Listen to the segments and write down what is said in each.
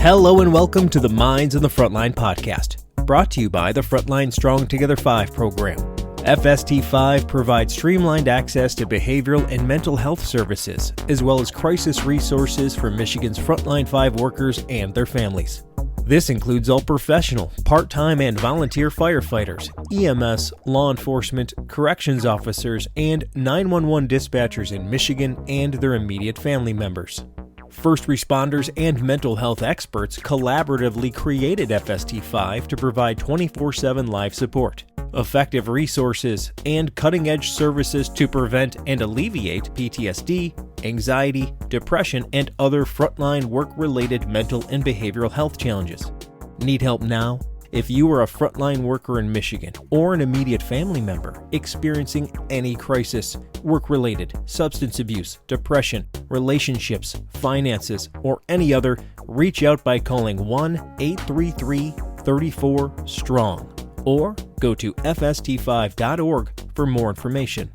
Hello and welcome to the Minds on the Frontline Podcast, brought to you by the Frontline Strong Together 5 program. FST5 provides streamlined access to behavioral and mental health services, as well as crisis resources for Michigan's Frontline 5 workers and their families. This includes all professional, part-time, and volunteer firefighters, EMS, law enforcement, corrections officers, and 911 dispatchers in Michigan and their immediate family members. First responders and mental health experts collaboratively created FST5 to provide 24/7 live support, effective resources, and cutting-edge services to prevent and alleviate PTSD, anxiety, depression, and other frontline work-related mental and behavioral health challenges. Need help now? If you are a frontline worker in Michigan or an immediate family member experiencing any crisis, work-related, substance abuse, depression, relationships, finances, or any other, reach out by calling 1-833-34-STRONG or go to fst5.org for more information.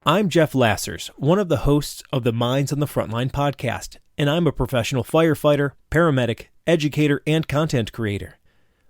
I'm Jeff Lassers, one of the hosts of the Minds on the Frontline podcast, and I'm a professional firefighter, paramedic, educator, and content creator.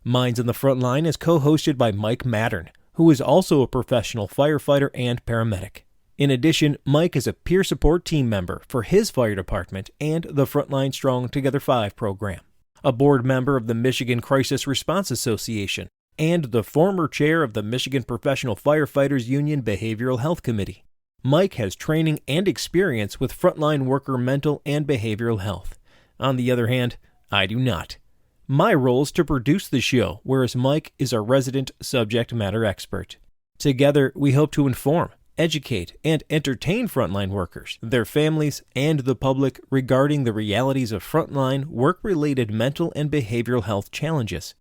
Minds on the Frontline is co-hosted by Mike Mattern, who is also a professional firefighter and paramedic. In addition, Mike is a peer support team member for his fire department and the Frontline Strong Together 5 program, a board member of the Michigan Crisis Response Association, and the former chair of the Michigan Professional Firefighters Union Behavioral Health Committee. Mike has training and experience with frontline worker mental and behavioral health. On the other hand, I do not. My role is to produce the show, whereas Mike is our resident subject matter expert. Together, we hope to inform, educate, and entertain frontline workers, their families, and the public regarding the realities of frontline work-related mental and behavioral health challenges.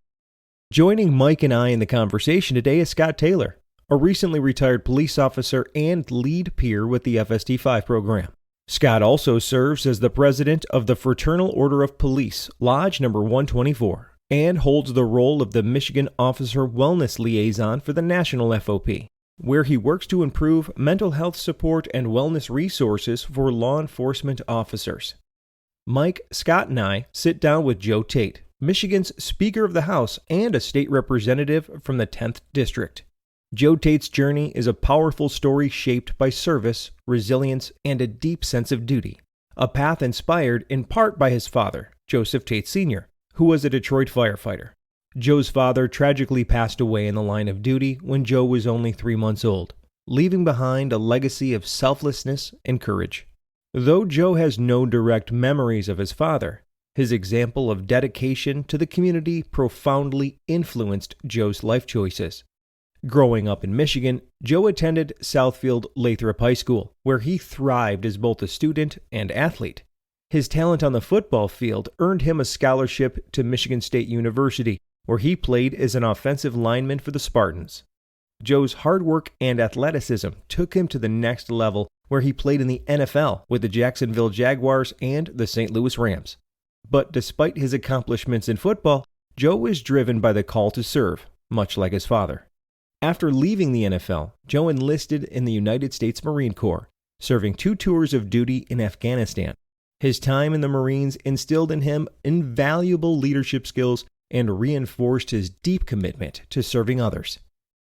Joining Mike and I in the conversation today is Scott Taylor, a recently retired police officer and lead peer with the FST5 program. Scott also serves as the president of the Fraternal Order of Police, Lodge No. 124, and holds the role of the Michigan Officer Wellness Liaison for the National FOP, where he works to improve mental health support and wellness resources for law enforcement officers. Mike, Scott, and I sit down with Joe Tate, Michigan's Speaker of the House and a state representative from the 10th District. Joe Tate's journey is a powerful story shaped by service, resilience, and a deep sense of duty, a path inspired in part by his father, Joseph Tate Sr., who was a Detroit firefighter. Joe's father tragically passed away in the line of duty when Joe was only 3 months old, leaving behind a legacy of selflessness and courage. Though Joe has no direct memories of his father, his example of dedication to the community profoundly influenced Joe's life choices. Growing up in Michigan, Joe attended Southfield Lathrop High School, where he thrived as both a student and athlete. His talent on the football field earned him a scholarship to Michigan State University, where he played as an offensive lineman for the Spartans. Joe's hard work and athleticism took him to the next level, where he played in the NFL with the Jacksonville Jaguars and the St. Louis Rams. But despite his accomplishments in football, Joe was driven by the call to serve, much like his father. After leaving the NFL, Joe enlisted in the United States Marine Corps, serving 2 tours of duty in Afghanistan. His time in the Marines instilled in him invaluable leadership skills and reinforced his deep commitment to serving others.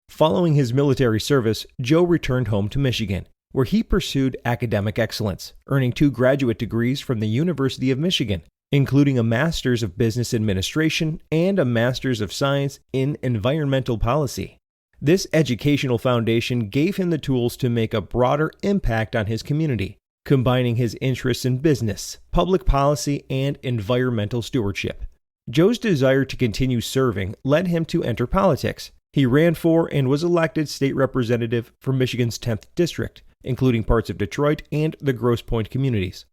Following his military service, Joe returned home to Michigan, where he pursued academic excellence, earning 2 graduate degrees from the University of Michigan, including a Master's of Business Administration and a Master's of Science in Environmental Policy. This educational foundation gave him the tools to make a broader impact on his community, combining his interests in business, public policy, and environmental stewardship. Joe's desire to continue serving led him to enter politics. He ran for and was elected state representative for Michigan's 10th District, including parts of Detroit and the Grosse Pointe communities.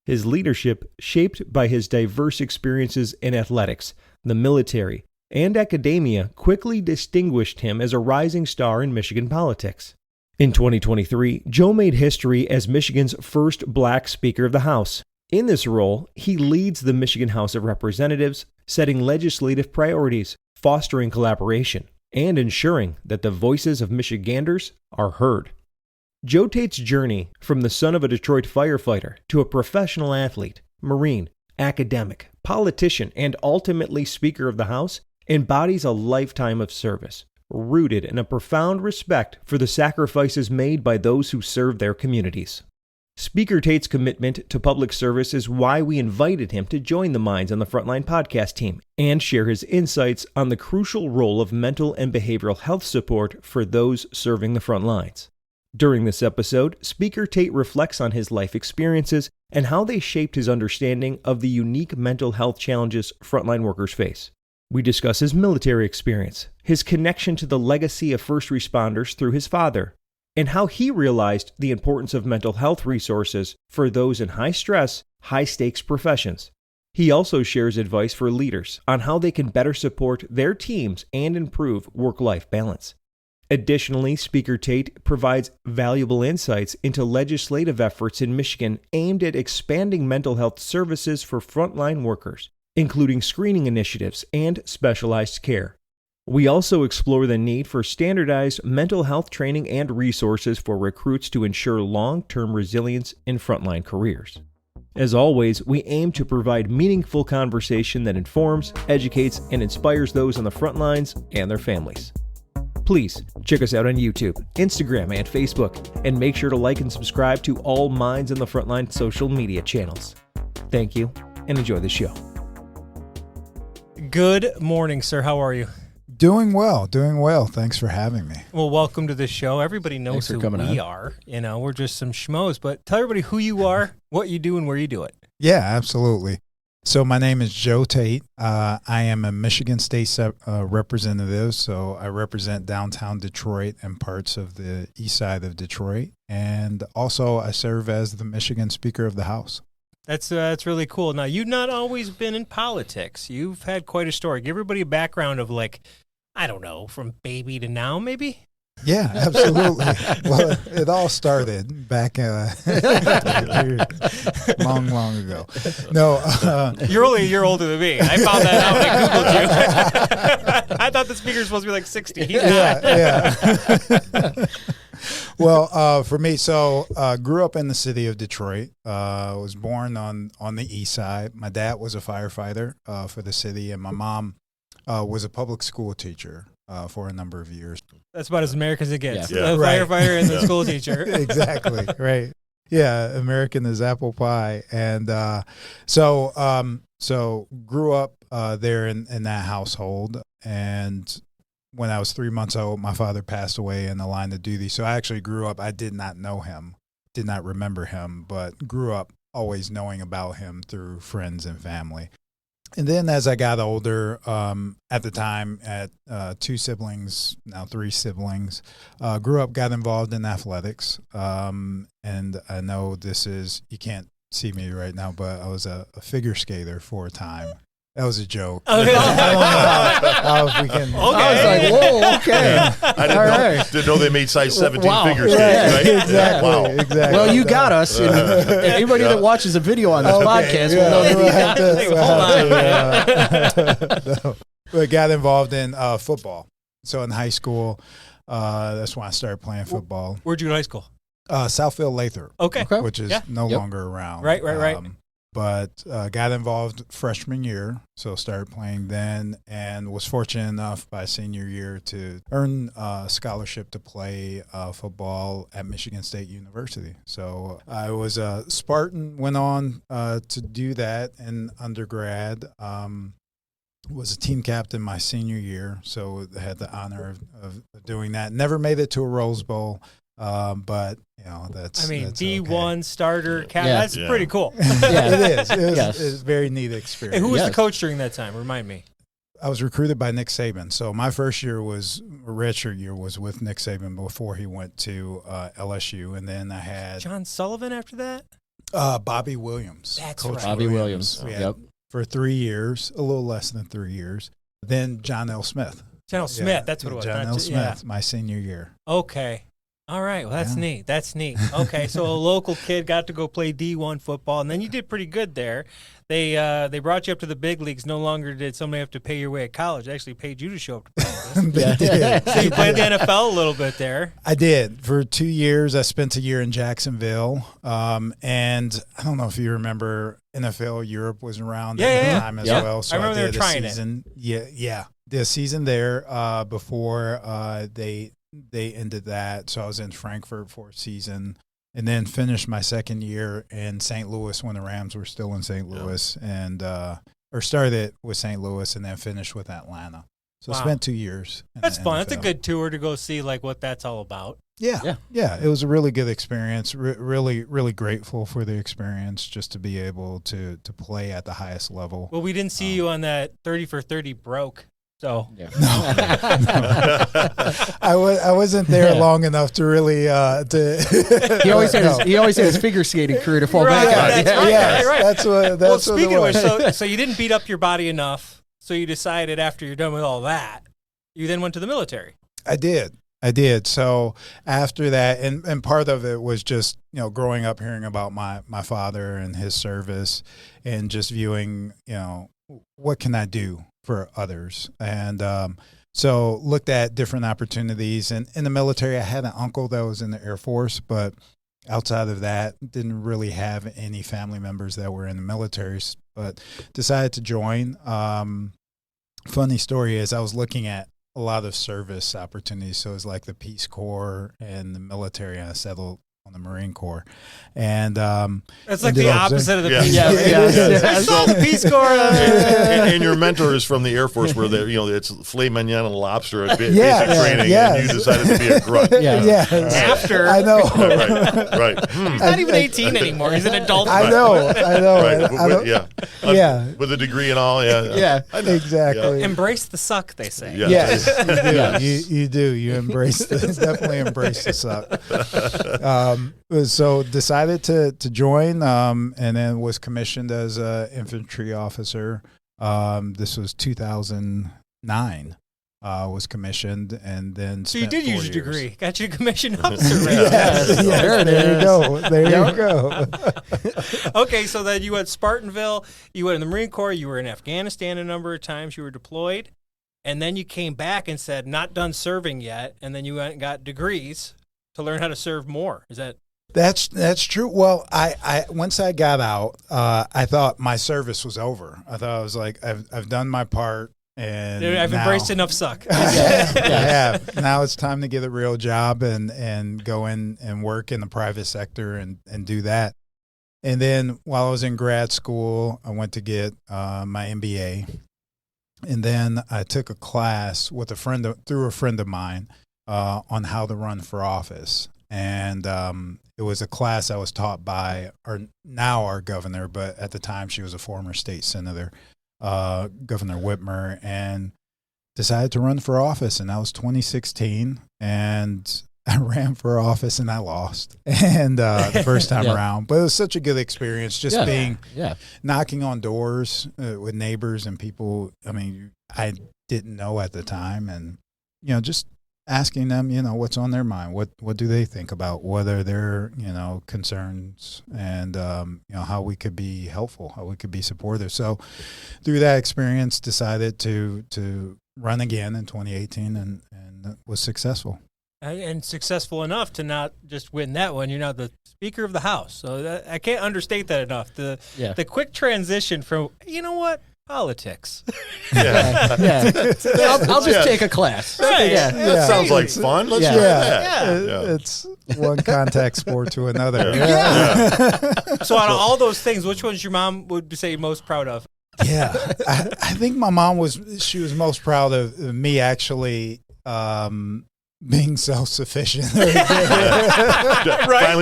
His leadership, shaped by his diverse experiences in athletics, the military, and academia, quickly distinguished him as a rising star in Michigan politics. In 2023, Joe made history as Michigan's first black Speaker of the House. In this role, he leads the Michigan House of Representatives, setting legislative priorities, fostering collaboration, and ensuring that the voices of Michiganders are heard. Joe Tate's journey from the son of a Detroit firefighter to a professional athlete, Marine, academic, politician, and ultimately Speaker of the House, embodies a lifetime of service, rooted in a profound respect for the sacrifices made by those who serve their communities. Speaker Tate's commitment to public service is why we invited him to join the Minds on the Frontline podcast team and share his insights on the crucial role of mental and behavioral health support for those serving the front lines. During this episode, Speaker Tate reflects on his life experiences and how they shaped his understanding of the unique mental health challenges frontline workers face. We discuss his military experience, his connection to the legacy of first responders through his father, and how he realized the importance of mental health resources for those in high-stress, high-stakes professions. He also shares advice for leaders on how they can better support their teams and improve work-life balance. Additionally, Speaker Tate provides valuable insights into legislative efforts in Michigan aimed at expanding mental health services for frontline workers, including screening initiatives and specialized care. We also explore the need for standardized mental health training and resources for recruits to ensure long-term resilience in frontline careers. As always, we aim to provide meaningful conversation that informs, educates, and inspires those on the front lines and their families. Please check us out on YouTube, Instagram, and Facebook, and make sure to like and subscribe to all Minds on the Frontline social media channels. Thank you, and enjoy the show. Good morning, sir. How are you? Doing well. Thanks for having me. Well, welcome to the show. Everybody knows who we are. You know, we're just some schmoes, but tell everybody who you are, what you do, and where you do it. Yeah, absolutely. So my name is Joe Tate. I am a Michigan State representative, so I represent downtown Detroit and parts of the east side of Detroit, and also I serve as the Michigan Speaker of the House. That's really cool. Now, you've not always been in politics. You've had quite a story. Give everybody a background of, like, I don't know, from baby to now, maybe? Yeah, absolutely. Well, it all started back long ago. No, you're only a year older than me. I found that out when I Googled you. I thought the speaker's supposed to be like 60. He's not. Yeah. Well, for me, grew up in the city of Detroit. Was born on the east side. My dad was a firefighter for the city, and my mom was a public school teacher for a number of years. That's about as American as it gets. Yeah. The firefighter and the school teacher. Exactly, right. Yeah, American as apple pie. And so grew up there in that household. And when I was 3 months old, my father passed away in the line of duty. So I actually grew up, I did not know him, did not remember him, but grew up always knowing about him through friends and family. And then as I got older, at the time, at 2 siblings, now 3 siblings, grew up, got involved in athletics. And I know you can't see me right now, but I was a figure skater for a time. That was a joke. Okay. I was like, whoa, okay. Yeah. Didn't know they made size 17 figure skates, Yeah, right? exactly, Wow. exactly. Well, you got us. And anybody that watches a video on this podcast will know that you got us. I got involved in football. So in high school, that's when I started playing football. Where'd you go to high school? Southfield Lathrop. Okay. Which is no longer around. Right. But got involved freshman year, so started playing then, and was fortunate enough by senior year to earn a scholarship to play football at Michigan State University. So I was a Spartan, went on to do that in undergrad. Was a team captain my senior year, so I had the honor of doing that. Never made it to a Rose Bowl. But that's D1 okay. starter that's pretty cool. It is. It's a very neat experience. Hey, who was the coach during that time? Remind me. I was recruited by Nick Saban. So my first year redshirt year was with Nick Saban before he went to LSU, and then I had John Sullivan after that. Bobby Williams. That's Coach right. Bobby Williams. For 3 years, a little less than 3 years. Then John L. Smith. John L. Smith. That's what it was. John L. Smith. My senior year. Okay. All right, well, that's neat. That's neat. Okay, so a local kid got to go play D1 football, and then you did pretty good there. They brought you up to the big leagues. No longer did somebody have to pay your way at college. They actually paid you to show up to practice. They did. So you played the NFL a little bit there. I did. For 2 years, I spent a year in Jacksonville. And I don't know if you remember, NFL Europe was around at the time as well. So I remember they were trying it. Yeah. The season there before they ended that. So I was in Frankfurt for a season. And then finished my second year in St. Louis when the Rams were still in St. Louis, and or started with St. Louis and then finished with Atlanta. So I spent 2 years. That's fun. That's a good tour to go see like what that's all about. Yeah. It was a really good experience. Really, really grateful for the experience, just to be able to play at the highest level. Well, we didn't see you on that 30 for 30 broke. So no. I wasn't there long enough to really He always had his figure skating career to fall back on. Right. That's what. Well, speaking of which, so you didn't beat up your body enough. So you decided after you're done with all that, you then went to the military. I did. So after that, and part of it was just, growing up hearing about my father and his service, and just viewing, what can I do for others? And so looked at different opportunities. And in the military, I had an uncle that was in the Air Force, but outside of that, didn't really have any family members that were in the military, but decided to join. Funny story is I was looking at a lot of service opportunities. So it was like the Peace Corps and the military, and I settled on the Marine Corps. And it's like the opposite of the Peace Corps. So the Peace Corps. And your mentor is from the Air Force, where it's filet mignon and lobster at basic training, and you decided to be a grunt. After. I know. Right. He's not even 18 anymore. He's an adult. I know. Right. With a degree and all. Exactly. Yeah. Embrace the suck, they say. Yes, you do. You definitely embrace the suck. So decided to join, and then was commissioned as an infantry officer. This was 2009. Was commissioned, and then so you did use your degree, got your commission officer. There you go. Okay, so then you went Spartanville, you went in the Marine Corps, you were in Afghanistan a number of times, you were deployed, and then you came back and said, not done serving yet, and then you went and got degrees to learn how to serve more. Is that? That's true. Well, I once I got out, I thought my service was over. I thought I was like, I've done my part. And I've embraced enough suck. I have. Now it's time to get a real job and go in and work in the private sector and do that. And then while I was in grad school, I went to get my MBA. And then I took a class with through a friend of mine on how to run for office. And it was a class I was taught by our governor, but at the time she was a former state senator. Governor Whitmer, and decided to run for office. And that was 2016. And I ran for office and I lost. And the first time around, but it was such a good experience, just being knocking on doors with neighbors and people. I mean, I didn't know at the time, and just asking them, what's on their mind, what do they think about, what are their concerns, and how we could be helpful, how we could be supportive. So through that experience, decided to run again in 2018, and was successful. And successful enough to not just win that one. You're now the Speaker of the House. So I can't understate that enough. The quick transition from politics. I'll just take a class. Right. That sounds like fun. Let's try that. It's one contact sport to another. So out of all those things, which ones your mom would say most proud of? Yeah, I think my mom was most proud of me actually being self-sufficient. Finally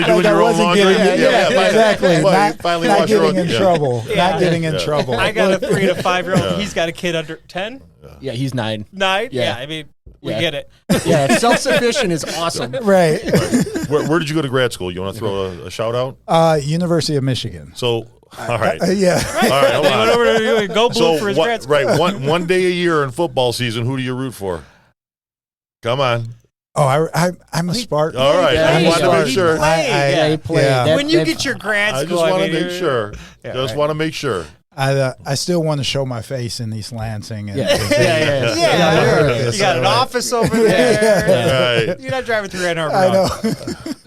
doing your own laundry. Exactly. Finally not getting in trouble. Not getting in trouble. I got a 3 to 5-year-old. He's got a kid under 10. Yeah, he's 9. 9? Yeah, I mean, we get it. Yeah, self-sufficient is awesome. Right. Where did you go to grad school? You want to throw a shout out? University of Michigan. So, all right. Yeah. All right, hold on. Went over to Go Blue for his grad school. Right, one day a year in football season, who do you root for? Come on. I'm a Spartan. All right, I Yeah, want to make sure. He played. Yeah. When you get your grad I school, just want to make sure. Yeah, Just right. want to make sure. I still want to show my face in East Lansing. And, You got an office over there. Right. You're not driving through Ann Arbor. I know.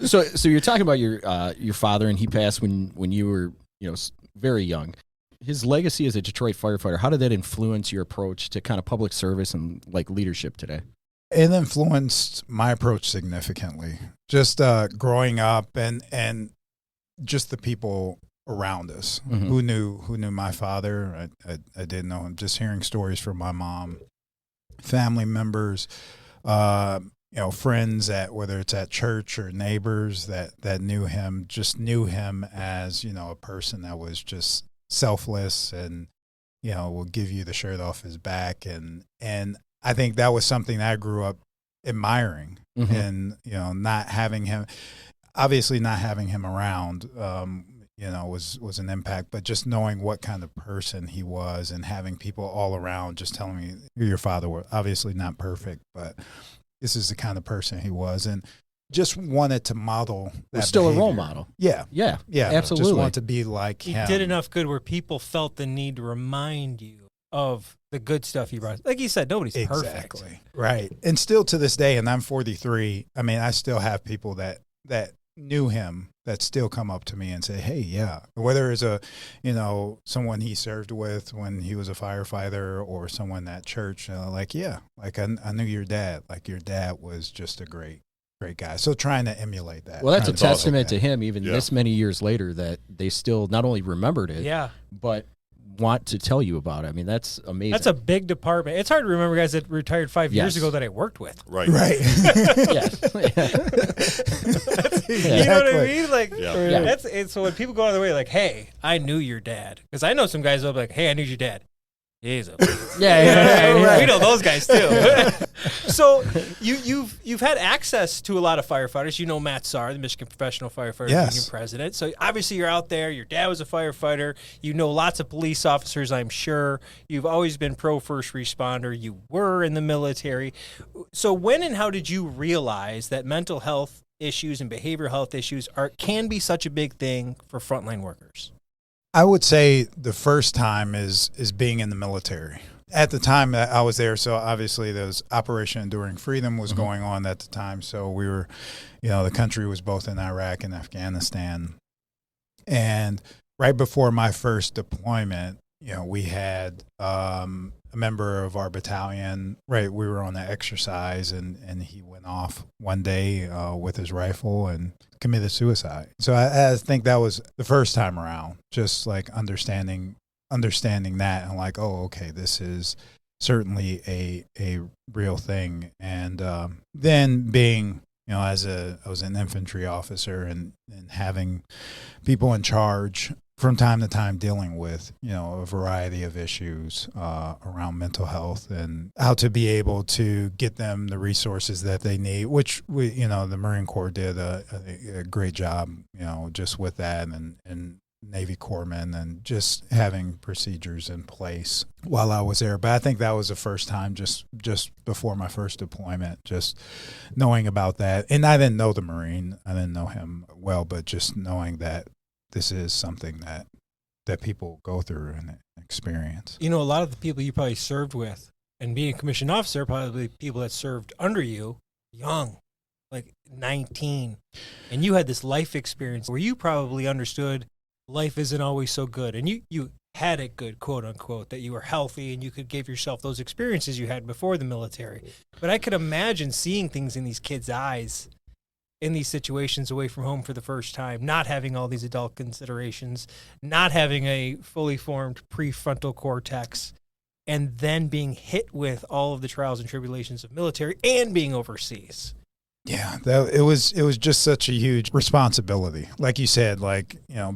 So you're talking about your father, and he passed when you were very young. His legacy as a Detroit firefighter, how did that influence your approach to kind of public service and like leadership today? It influenced my approach significantly. Just growing up and just the people around us who knew my father. I didn't know him. Just hearing stories from my mom, family members, friends whether it's at church or neighbors that knew him, just knew him as a person that was just selfless and will give you the shirt off his back, and I think that was something that I grew up admiring, and not having him around was an impact, but just knowing what kind of person he was and having people all around just telling me your father was obviously not perfect, but this is the kind of person he was, and just wanted to model that Was still behavior. a role model. Yeah, absolutely. Just want to be like He him. did enough good where people felt the need to remind you of the good stuff he brought. Like you said, nobody's perfect. Exactly. Right. And still to this day, and I'm 43, I mean, I still have people that knew him that still come up to me and say, hey, yeah, whether it's someone he served with when he was a firefighter or someone at church, I knew your dad. Like your dad was just a great guy. So trying to emulate that. Well, that's a Kind of testament to awesome. him, even this many years later, that they still not only remembered it, but want to tell you about it. I mean, that's amazing. That's a big department. It's hard to remember guys that retired 5 years Yes. ago that I worked with. Right. Right. Yes. You know what I mean? Like, Yeah. that's so when people go out of their way, like, hey, I knew your dad. Because I know some guys that'll be like, hey, I knew your dad. Jesus. Yeah. We know those guys too. So you've had access to a lot of firefighters. You know Matt Saar, the Michigan Professional Firefighter Yes. Union president. So obviously you're out there. Your dad was a firefighter. You know lots of police officers, I'm sure. You've always been pro first responder. You were in the military. So when and how did you realize that mental health issues and behavioral health issues can be such a big thing for frontline workers? I would say the first time is being in the military. At the time that I was there, so obviously those Operation Enduring Freedom was going on at the time. So we were, the country was both in Iraq and Afghanistan. And right before my first deployment, we had a member of our battalion, we were on an exercise and he went off one day with his rifle and committed suicide. So I think that was the first time around, just like understanding that and like, oh, okay, this is certainly a real thing. And then being, I was an infantry officer and having people in charge from time to time dealing with, a variety of issues around mental health and how to be able to get them the resources that they need, which the Marine Corps did a great job, just with that and Navy corpsmen and just having procedures in place while I was there. But I think that was the first time just before my first deployment, just knowing about that. And I didn't know the Marine. I didn't know him well, but just knowing that this is something that people go through and experience. A lot of the people you probably served with and being a commissioned officer, probably people that served under you, young, like 19. And you had this life experience where you probably understood life isn't always so good. And you had it good, quote unquote, that you were healthy and you could give yourself those experiences you had before the military. But I could imagine seeing things in these kids' eyes in these situations away from home for the first time, not having all these adult considerations, not having a fully formed prefrontal cortex, and then being hit with all of the trials and tribulations of military and being overseas. Yeah, it was just such a huge responsibility. Like you said,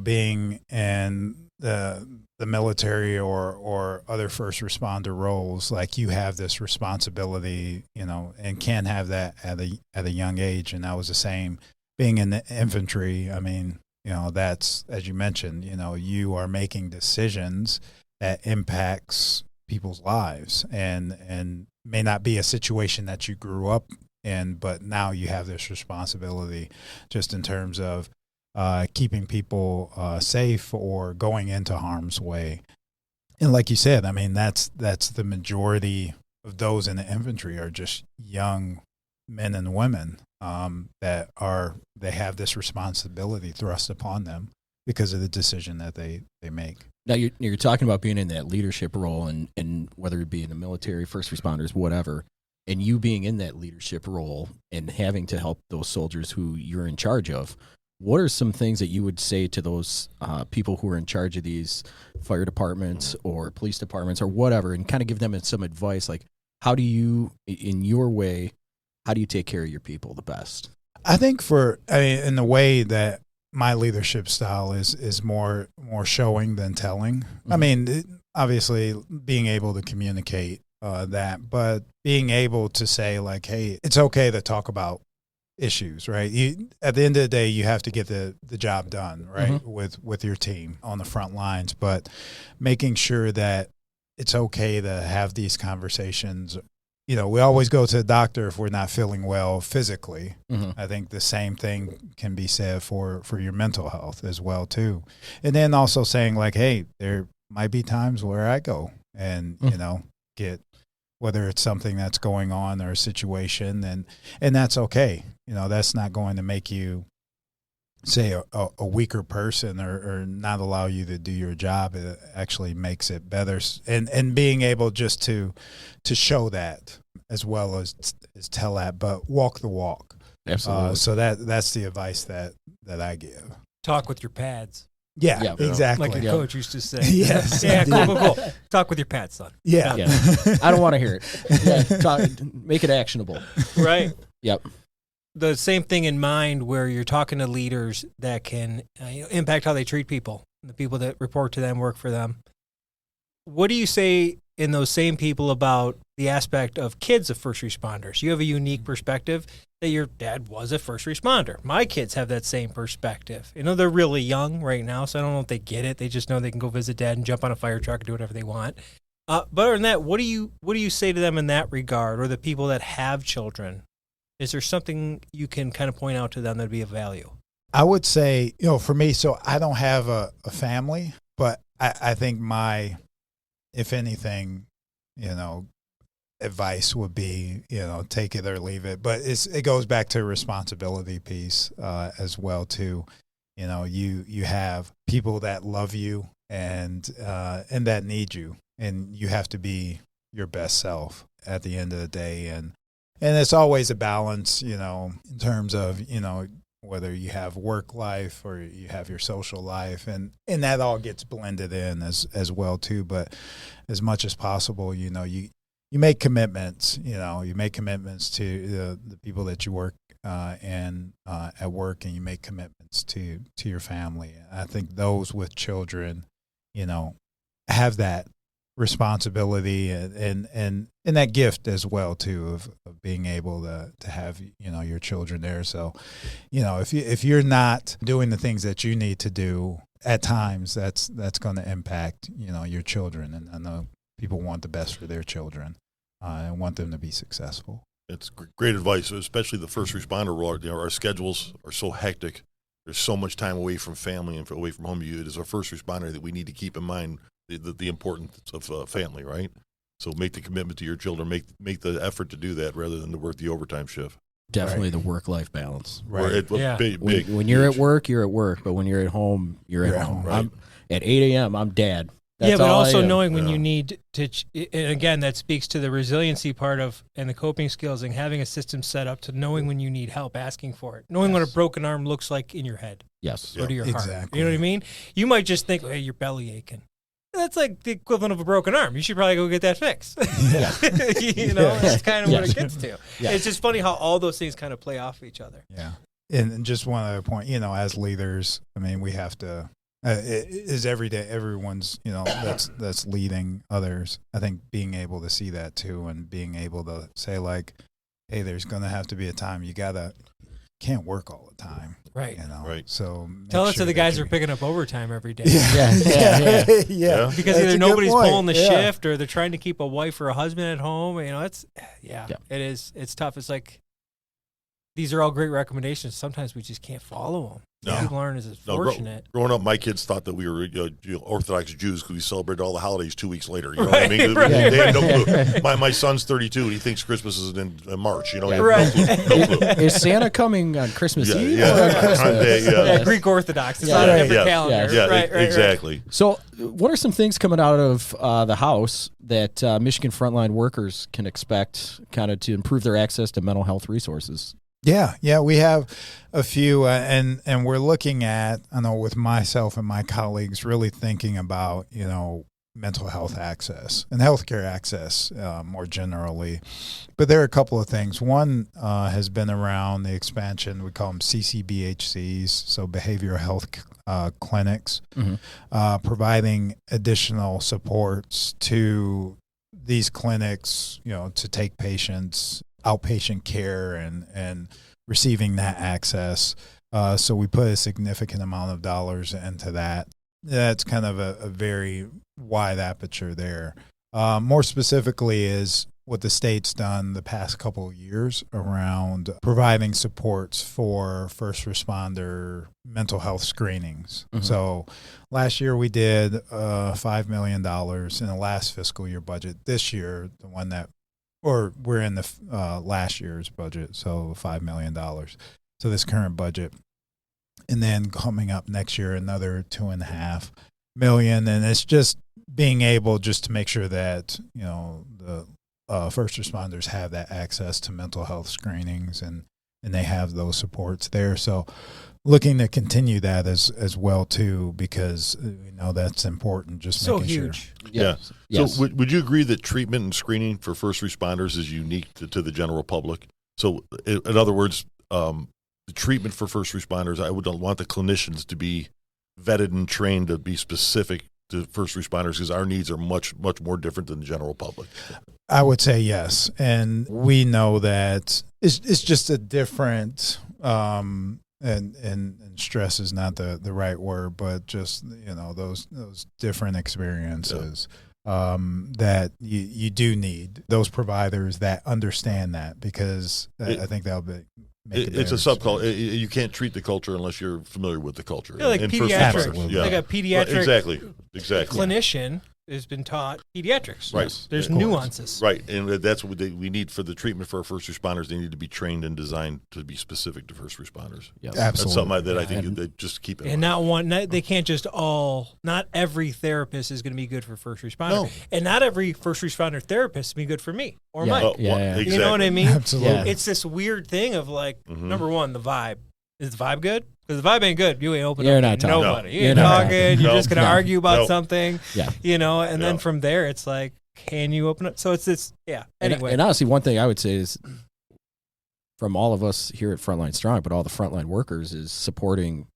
being in the military or other first responder roles, like you have this responsibility, and can have that at a young age. And that was the same being in the infantry. I mean, that's, as you mentioned, you are making decisions that impacts people's lives and may not be a situation that you grew up but now you have this responsibility just in terms of keeping people safe or going into harm's way. And like you said, I mean, that's the majority of those in the infantry are just young men and women that they have this responsibility thrust upon them because of the decision that they make. Now you're talking about being in that leadership role, and whether it be in the military, first responders, whatever, and you being in that leadership role and having to help those soldiers who you're in charge of. What are some things that you would say to those people who are in charge of these fire departments or police departments or whatever, and kind of give them some advice? Like, how do you, in your way, how do you take care of your people the best? I think in the way that my leadership style is more showing than telling. Mm-hmm. I mean, obviously being able to communicate that, but being able to say like, hey, it's okay to talk about issues, right? At the end of the day, you have to get the job done, right? Mm-hmm. with your team on the front lines, but making sure that it's okay to have these conversations. You know, we always go to the doctor if we're not feeling well physically. Mm-hmm. I think the same thing can be said for your mental health as well too. And then also saying like, hey, there might be times where I go and, you know, get whether it's something that's going on or a situation, and that's okay. You know, that's not going to make you, say, a weaker person or not allow you to do your job. It actually makes it better. And being able just to show that as well as tell that, but walk the walk. Absolutely. So that's the advice that I give. Talk with your pads. Yeah, exactly. Like your coach used to say. Yes. Yeah, cool. Talk with your pads, son. Yeah. I don't want to hear it. Yeah, make it actionable. Right. Yep. The same thing in mind where you're talking to leaders that can impact how they treat people, the people that report to them, work for them. What do you say in those same people about the aspect of kids of first responders? You have a unique perspective that your dad was a first responder. My kids have that same perspective. You know, they're really young right now, so I don't know if they get it. They just know they can go visit dad and jump on a fire truck and do whatever they want. But other than that, what do you say to them in that regard, or the people that have children? Is there something you can kind of point out to them that would be of value? I would say, you know, for me, so I don't have a family, but I think if anything, you know, advice would be, you know, take it or leave it. But it goes back to a responsibility piece as well too. You know, you have people that love you and that need you, and you have to be your best self at the end of the day. And it's always a balance, you know, in terms of, you know, whether you have work life or you have your social life, and that all gets blended in as well too. But as much as possible, you know, you make commitments, you know, you make commitments to the people that you work at work, and you make commitments to your family. I think those with children, you know, have that responsibility and that gift as well too of being able to have, you know, your children there. So, you know, if you're not doing the things that you need to do at times, that's going to impact, you know, your children. And I know people want the best for their children and want them to be successful. It's great advice, especially the first responder role. You know, our schedules are so hectic. There's so much time away from family and away from home. It is a first responder that we need to keep in mind the importance of family, right? So make the commitment to your children, make the effort to do that rather than to work the overtime shift. Definitely the work-life balance. Right. Big, when you're at work, you're at work. But when you're at home, you're at home. Right. At 8 a.m., I'm dad. That's but also I knowing when you need to, and again, that speaks to the resiliency part of, and the coping skills, and having a system set up to knowing when you need help, asking for it, knowing what a broken arm looks like in your head. Yes. Or to your heart. Exactly. You know what I mean? You might just think, hey, your belly aching. That's like the equivalent of a broken arm. You should probably go get that fixed. You know, that's kind of what it gets to. Yeah. It's just funny how all those things kind of play off each other. Yeah. And just one other point, you know, as leaders, I mean, we have to, it is every day, everyone's, you know, that's leading others. I think being able to see that too, and being able to say like, hey, there's going to have to be a time can't work all the time. Right. You know, right. So tell it to the guys who are picking up overtime every day. Yeah. Because That's either nobody's pulling the shift, or they're trying to keep a wife or a husband at home. You know, it's it is. It's tough. It's like these are all great recommendations. Sometimes we just can't follow them. No. People aren't as fortunate. Growing up, my kids thought that we were Orthodox Jews because we celebrated all the holidays 2 weeks later. You know what I mean? Right. They had no clue. My son's 32, and he thinks Christmas is in March. You know, he had no clue. Is Santa coming on Christmas Eve? Yeah. Or on Christmas? Yeah, Greek Orthodox. It's on a different calendar. Yeah, right, exactly. So what are some things coming out of the House that Michigan frontline workers can expect kind of to improve their access to mental health resources? Yeah, we have a few, and we're looking at, I know with myself and my colleagues, really thinking about, mental health access and healthcare access more generally. But there are a couple of things. One has been around the expansion, we call them CCBHCs, so behavioral health clinics, providing additional supports to these clinics, to take patients outpatient care and receiving that access. So we put a significant amount of dollars into that. That's kind of a very wide aperture there. More specifically is what the state's done the past couple of years around providing supports for first responder mental health screenings. So last year we did $5 million in the last fiscal year budget. This year, the one that we're in the last year's budget, so $5 million. So this current budget. And then coming up next year, another $2.5 million. And it's just being able just to make sure that, the first responders have that access to mental health screenings and they have those supports there. So looking to continue that as well, too, because we know that's important. Just so making huge. Sure. Yeah. Yes. So would you agree that treatment and screening for first responders is unique to the general public? So in other words, the treatment for first responders, I would want the clinicians to be vetted and trained to be specific to first responders because our needs are much, much more different than the general public. I would say yes. And we know that it's just a different and stress is not the right word, but just, those different experiences that you do need those providers that understand that, because I think that'll be. It's a subculture. You can't treat the culture unless you're familiar with the culture. Yeah, like pediatrics. Like a pediatric exactly. clinician has been taught pediatrics. Right. There's nuances. Right. And that's what we need for the treatment for our first responders. They need to be trained and designed to be specific to first responders. Yes. Absolutely. That's something that I think they just keep in mind. They can't just not every therapist is going to be good for first responder. No. And not every first responder therapist will be good for me or Mike. Exactly. You know what I mean? Absolutely. Yeah. It's this weird thing of like, number one, the vibe. Is the vibe good? Because the vibe ain't good, you ain't opening You're up not to talking. nobody. No. You ain't You're not talking. talking. You're just going to argue about No. something. Yeah. And then from there, it's like, can you open up? So it's this, Anyway. And honestly, one thing I would say is from all of us here at Frontline Strong, but all the frontline workers, is supporting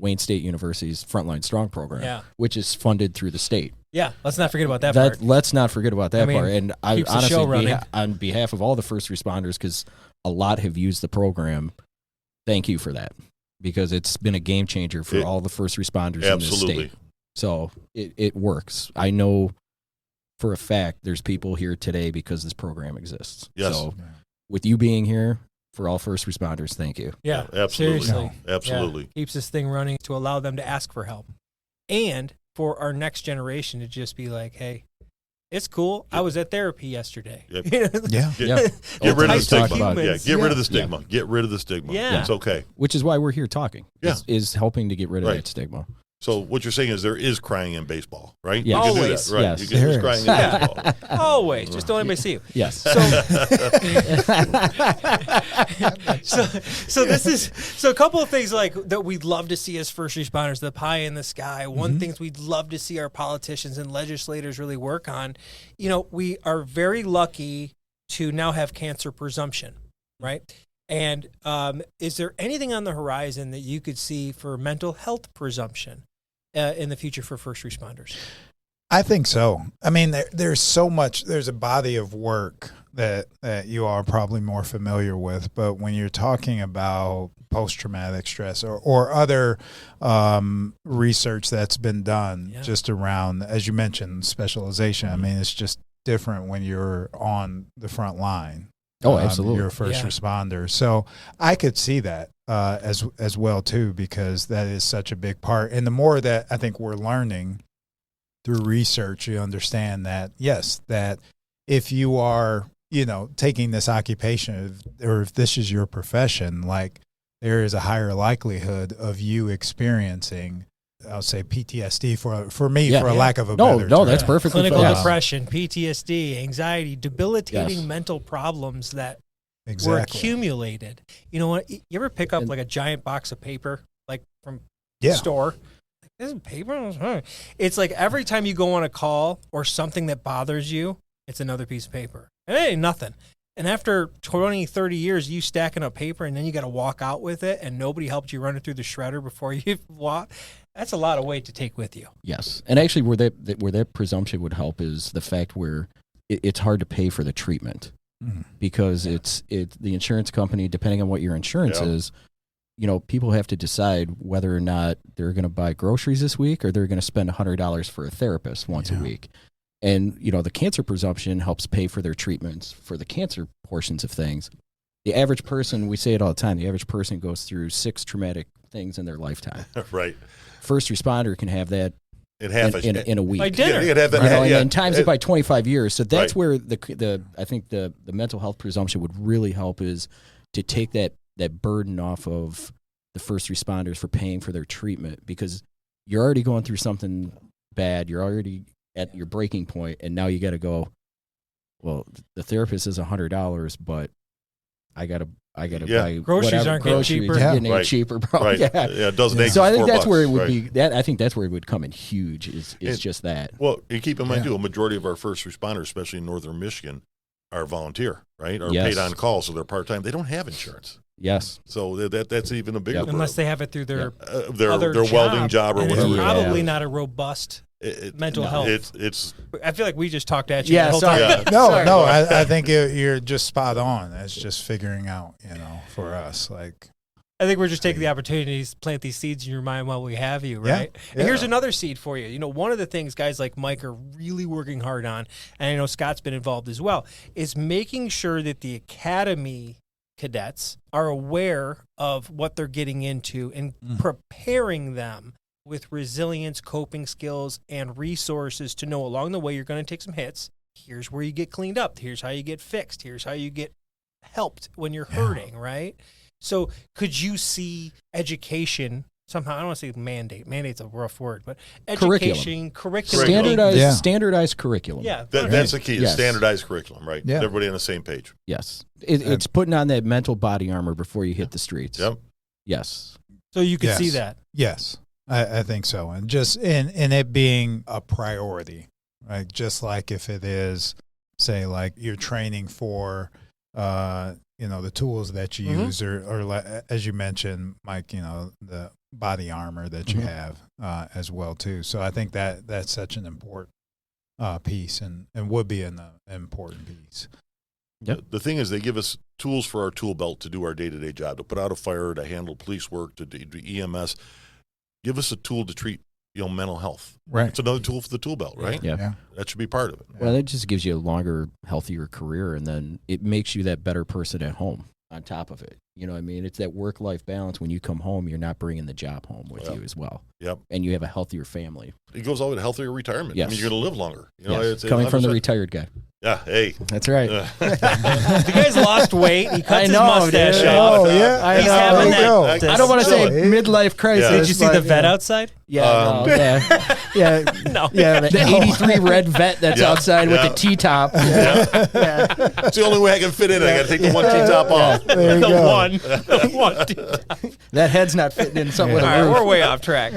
Wayne State University's Frontline Strong program, which is funded through the state. Yeah, let's not forget about that part. Let's not forget about that part. And I keeps the show honestly, running. on behalf of all the first responders, because a lot have used the program, thank you for that, because it's been a game changer for all the first responders in this state. So it works. I know for a fact there's people here today because this program exists. Yes. So with you being here, for all first responders, thank you. Yeah, absolutely. Seriously. Absolutely. Yeah. Keeps this thing running to allow them to ask for help. And for our next generation to just be like, hey, it's cool. I was at therapy yesterday. Yeah. Get rid of the stigma. Get rid of the stigma. Yeah. Get rid of the stigma. Yeah. It's okay. Which is why we're here talking. Yeah. Is helping to get rid of that stigma. So what you're saying is there is crying in baseball, right? Yes. You can Always. do that, right? Yes. You can there's crying in baseball. Always. Just don't let anybody see you. Yes. So this is a couple of things like that we'd love to see as first responders, the pie in the sky. One things we'd love to see our politicians and legislators really work on. We are very lucky to now have cancer presumption, right? And is there anything on the horizon that you could see for mental health presumption in the future for first responders? I think so. I mean, there's so much. There's a body of work that you are probably more familiar with. But when you're talking about post-traumatic stress or other research that's been done just around, as you mentioned, specialization. I mean, it's just different when you're on the front line. Oh, absolutely. You're a first responder. So I could see that as well too, because that is such a big part. And the more that I think we're learning through research, you understand that, yes, that if you are, taking this occupation, or if this is your profession, like, there is a higher likelihood of you experiencing, I'll say, PTSD for me, for a lack of a better term. That's perfectly clinical fine. depression, PTSD, anxiety, debilitating mental problems that were accumulated. You know what? You ever pick up like a giant box of paper, like from the store? Like, this is paper? It's like every time you go on a call or something that bothers you, it's another piece of paper. And it ain't nothing. And after 20, 30 years, you stacking up paper and then you got to walk out with it and nobody helped you run it through the shredder before you walk. That's a lot of weight to take with you. Yes. And actually where that presumption would help is the fact where it's hard to pay for the treatment because it's the insurance company, depending on what your insurance is, people have to decide whether or not they're going to buy groceries this week or they're going to spend $100 for a therapist once a week. And, the cancer presumption helps pay for their treatments for the cancer portions of things. The average person, we say it all the time, the average person goes through 6 traumatic things in their lifetime. Right. First responder can have that in a week. By dinner. And times it by 25 years. So that's where I think the mental health presumption would really help, is to take that burden off of the first responders for paying for their treatment, because you're already going through something bad. You're already at your breaking point, and now you got to go, well, the therapist is $100, but I gotta buy groceries aren't getting cheaper. Getting cheaper, bro. Right. Yeah, doesn't eggs. So I think that's $4, where it would be. That I think that's where it would come in huge. Is just that. Well, and keep in mind too, a majority of our first responders, especially in northern Michigan, are volunteer, right? Are paid on call, so they're part time. They don't have insurance. Yes. So that's even a bigger problem. Unless they have it through their welding job or and whatever. It's probably not a robust mental health. It's. I feel like we just talked at you. Yeah, the whole sorry. time. No. I think you're just spot on. It's just figuring out, for us, like. I think we're just taking the opportunity to plant these seeds in your mind while we have you, right? Yeah. And here's another seed for you. One of the things guys like Mike are really working hard on, and I know Scott's been involved as well, is making sure that the academy cadets are aware of what they're getting into and preparing them with resilience, coping skills, and resources to know along the way you're going to take some hits. Here's where you get cleaned up. Here's how you get fixed. Here's how you get helped when you're hurting, right? So could you see education somehow? I don't want to say mandate. Mandate's a rough word, but education, curriculum. Standardized curriculum. Yeah. That's the key, standardized curriculum, right? Yeah. Everybody on the same page. Yes. It's putting on that mental body armor before you hit the streets. Yep. Yes. So you could see that. Yes. I think so. And just in it being a priority, right? Just like if it is, say, like you're training for, the tools that you use, or as you mentioned, Mike, the body armor that you have as well too. So I think that's such an important piece, and would be an important piece. Yep. The thing is, they give us tools for our tool belt to do our day-to-day job, to put out a fire, to handle police work, to do EMS. Give us a tool to treat mental health. Right. It's another tool for the tool belt, right? Yeah. That should be part of it. Well, that just gives you a longer, healthier career, and then it makes you that better person at home on top of it. You know what I mean? It's that work-life balance. When you come home, you're not bringing the job home with you as well. Yep. And you have a healthier family. It goes all the way to healthier retirement. Yes. I mean, you're going to live longer. It's coming from the retired guy. Yeah, hey. That's right. The guy's lost weight. He cuts his mustache dude. off. Oh, yeah. He's having that. I don't want to say midlife crisis. Yeah. Did you see the vet outside? Yeah. No. Yeah, the 83 red vet that's outside with the T-top. It's the only way I can fit in. I got to take the one T-top off. There you go. One T-top. That head's not fitting in something with a All right, roof. we're way off track.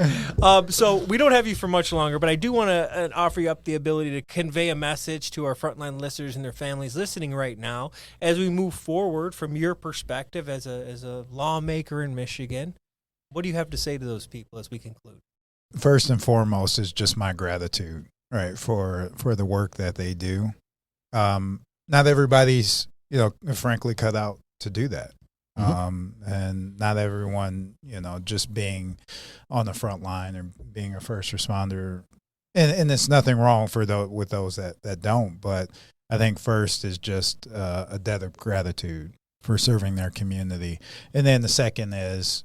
So we don't have you for much longer, but I do want to offer you up the ability to convey a message to our frontline listeners and their families listening right now as we move forward from your perspective as a lawmaker in Michigan. What do you have to say to those people as we conclude? First and foremost is just my gratitude, right, for the work that they do. Not everybody's, frankly cut out to do that. And not everyone, just being on the front line or being a first responder. And there's nothing wrong with those that don't, but I think first is just a debt of gratitude for serving their community. And then the second is,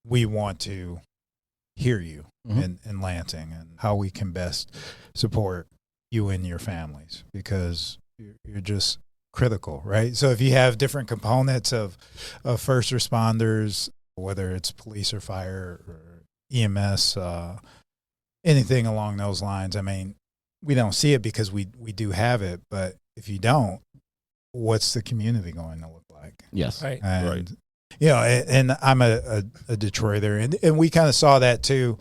we want to hear you in Lansing and how we can best support you and your families, because you're just critical, right? So if you have different components of first responders, whether it's police or fire or EMS, anything along those lines, I mean, we don't see it because we do have it, but if you don't, what's the community going to look like? Yes. Right. And, Right. And I'm a Detroiter, and we kind of saw that too.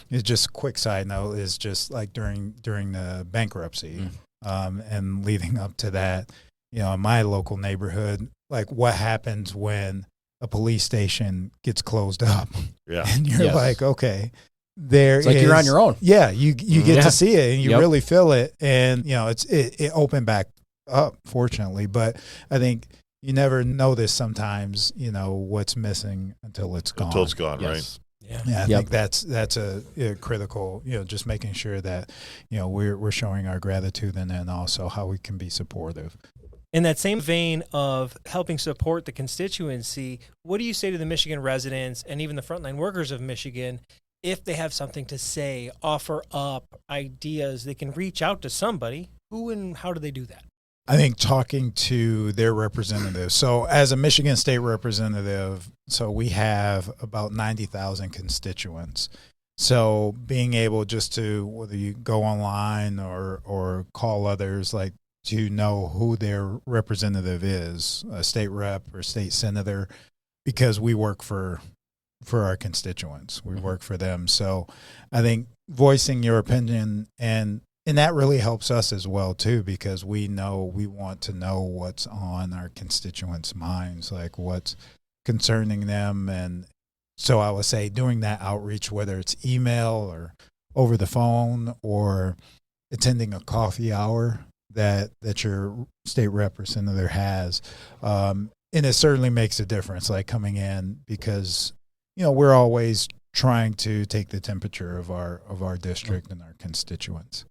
It's just a quick side note is just like during the bankruptcy and leading up to that, in my local neighborhood, like what happens when a police station gets closed up? Yeah. And you're Yes. like, okay, it's like you're on your own. Yeah, you get to see it and you Yep. really feel it, and it opened back up, fortunately. But I think you never notice sometimes, what's missing until it's gone. Until it's gone, right? Yes. Yeah, I Yep. think that's a critical, just making sure that, we're showing our gratitude, and then also how we can be supportive. In that same vein of helping support the constituency, what do you say to the Michigan residents and even the frontline workers of Michigan if they have something to say, offer up ideas? They can reach out to somebody. Who and how do they do that? I think talking to their representatives. So as a Michigan State representative, so we have about 90,000 constituents. So being able just to, whether you go online or call others, like to know who their representative is, a state rep or state senator, because we work for our constituents. We work for them. So I think voicing your opinion and that really helps us as well too, because we want to know what's on our constituents' minds, like what's concerning them. And so I would say doing that outreach, whether it's email or over the phone or attending a coffee hour that your state representative has, and it certainly makes a difference, like coming in, because we're always trying to take the temperature of our district and our constituents.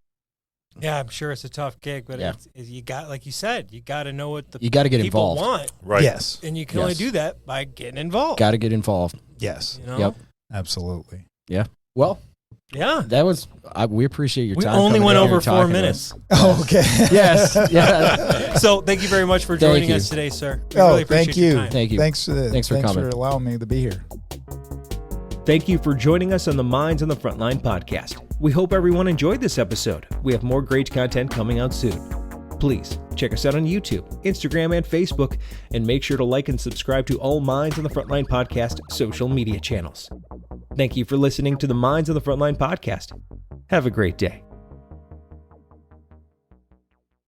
Yeah, I'm sure it's a tough gig, but Yeah. you got, like you said, you got to know what the You got to get people involved. want, Right. Yes. and you can only Yes. do that by getting involved. Got to get involved. Yes. Yep. Absolutely. Well, Yeah. that was. We appreciate your We time. only coming went in here over and 4 talking to minutes. us. Oh, okay. Yes. Yeah. So thank you very much for Thank joining you. us today, sir. We really appreciate thank your you. time. Thank you. Thanks for coming. for allowing me to be here. Thank you for joining us on the Minds on the Frontline podcast. We hope everyone enjoyed this episode. We have more great content coming out soon. Please check us out on YouTube, Instagram, and Facebook, and make sure to like and subscribe to all Minds on the Frontline podcast social media channels. Thank you for listening to the Minds on the Frontline podcast. Have a great day.